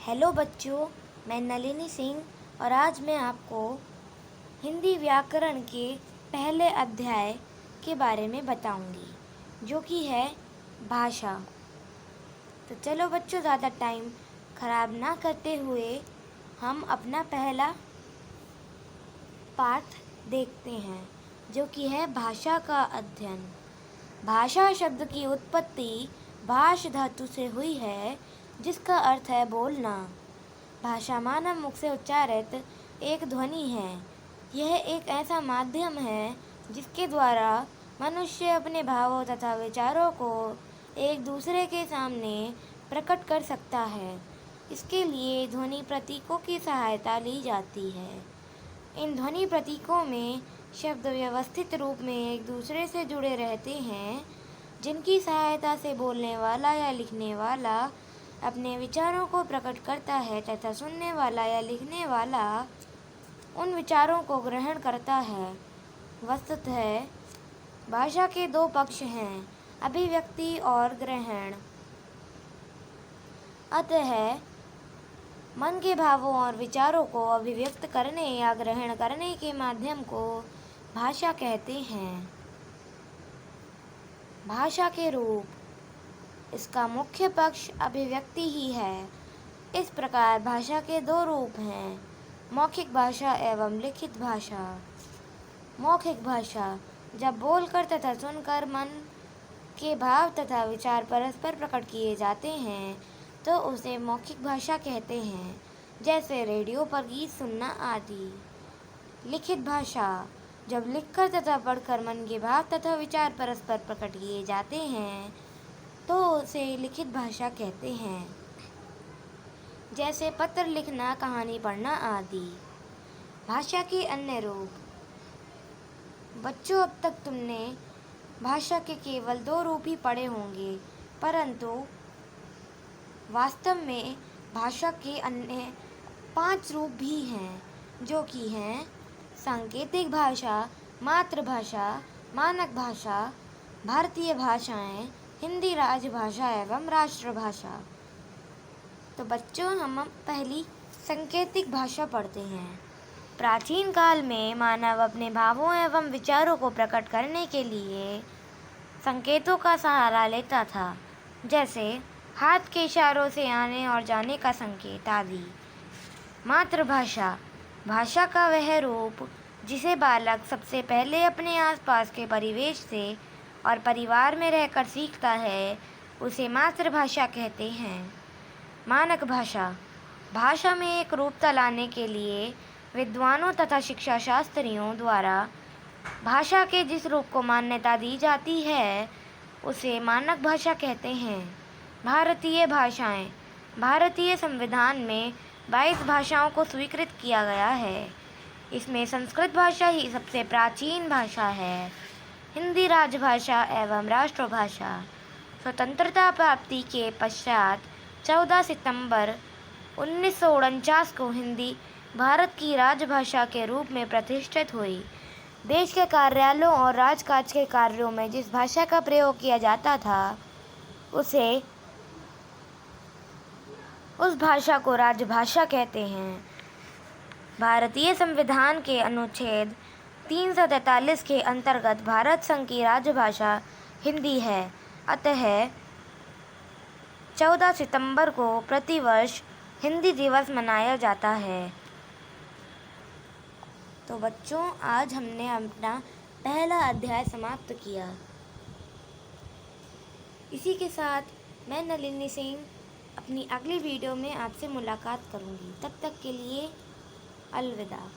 Hello बच्चों, मैं नलिनी सिंह और आज मैं आपको हिंदी व्याकरण के पहले अध्याय के बारे में बताऊंगी, जो कि है भाषा। तो चलो बच्चों, ज़्यादा टाइम ख़राब ना करते हुए हम अपना पहला पाठ देखते हैं, जो कि है भाषा का अध्ययन। भाषा शब्द की उत्पत्ति भाष धातु से हुई है, जिसका अर्थ है बोलना। भाषा मानव मुख से उच्चारित एक ध्वनि है। यह एक ऐसा माध्यम है जिसके द्वारा मनुष्य अपने भावों तथा विचारों को एक दूसरे के सामने प्रकट कर सकता है। इसके लिए ध्वनि प्रतीकों की सहायता ली जाती है। इन ध्वनि प्रतीकों में शब्द व्यवस्थित रूप में एक दूसरे से जुड़े रहते हैं, जिनकी सहायता से बोलने वाला या लिखने वाला अपने विचारों को प्रकट करता है तथा सुनने वाला या लिखने वाला उन विचारों को ग्रहण करता है। वस्तुतः भाषा के दो पक्ष हैं, अभिव्यक्ति और ग्रहण। अतः मन के भावों और विचारों को अभिव्यक्त करने या ग्रहण करने के माध्यम को भाषा कहते हैं। भाषा के रूप, इसका मुख्य पक्ष अभिव्यक्ति ही है। इस प्रकार भाषा के दो रूप हैं, मौखिक भाषा एवं लिखित भाषा। मौखिक भाषा जब बोलकर तथा सुनकर मन के भाव तथा विचार परस्पर प्रकट किए जाते हैं तो उसे मौखिक भाषा कहते हैं, जैसे रेडियो पर गीत सुनना आदि। लिखित भाषा जब लिखकर तथा पढ़कर मन के भाव तथा विचार परस्पर प्रकट किए जाते हैं तो उसे लिखित भाषा कहते हैं, जैसे पत्र लिखना, कहानी पढ़ना आदि। भाषा के अन्य रूप। बच्चों, अब तक तुमने भाषा के केवल दो रूप ही पढ़े होंगे, परंतु वास्तव में भाषा के अन्य 5 रूप भी हैं, जो कि हैं सांकेतिक भाषा, मातृभाषा, मानक भाषा, भारतीय भाषाएं, हिंदी राजभाषा एवं राष्ट्रभाषा। तो बच्चों, हम पहली सांकेतिक भाषा पढ़ते हैं। प्राचीन काल में मानव अपने भावों एवं विचारों को प्रकट करने के लिए संकेतों का सहारा लेता था, जैसे हाथ के इशारों से आने और जाने का संकेत आदि। मातृभाषा भाषा का वह रूप जिसे बालक सबसे पहले अपने आसपास के परिवेश से और परिवार में रहकर सीखता है, उसे मातृभाषा कहते हैं। मानक भाषा भाषा में एक रूपता लाने के लिए विद्वानों तथा शिक्षा शास्त्रियों द्वारा भाषा के जिस रूप को मान्यता दी जाती है, उसे मानक भाषा कहते हैं। भारतीय भाषाएं भारतीय संविधान में 22 भाषाओं को स्वीकृत किया गया है। इसमें संस्कृत भाषा ही सबसे प्राचीन भाषा है। हिंदी राजभाषा एवं राष्ट्रभाषा। स्वतंत्रता प्राप्ति के पश्चात 14 सितंबर 1949 को हिंदी भारत की राजभाषा के रूप में प्रतिष्ठित हुई। देश के कार्यालयों और राजकाज के कार्यों में जिस भाषा का प्रयोग किया जाता था, उस भाषा को राजभाषा कहते हैं। भारतीय संविधान के अनुच्छेद 343 के अंतर्गत भारत संघ की राजभाषा हिंदी है। अतः 14 सितंबर को प्रतिवर्ष हिंदी दिवस मनाया जाता है। तो बच्चों, आज हमने अपना पहला अध्याय समाप्त किया। इसी के साथ मैं नलिनी सिंह अपनी अगली वीडियो में आपसे मुलाकात करूंगी। तब तक के लिए अलविदा।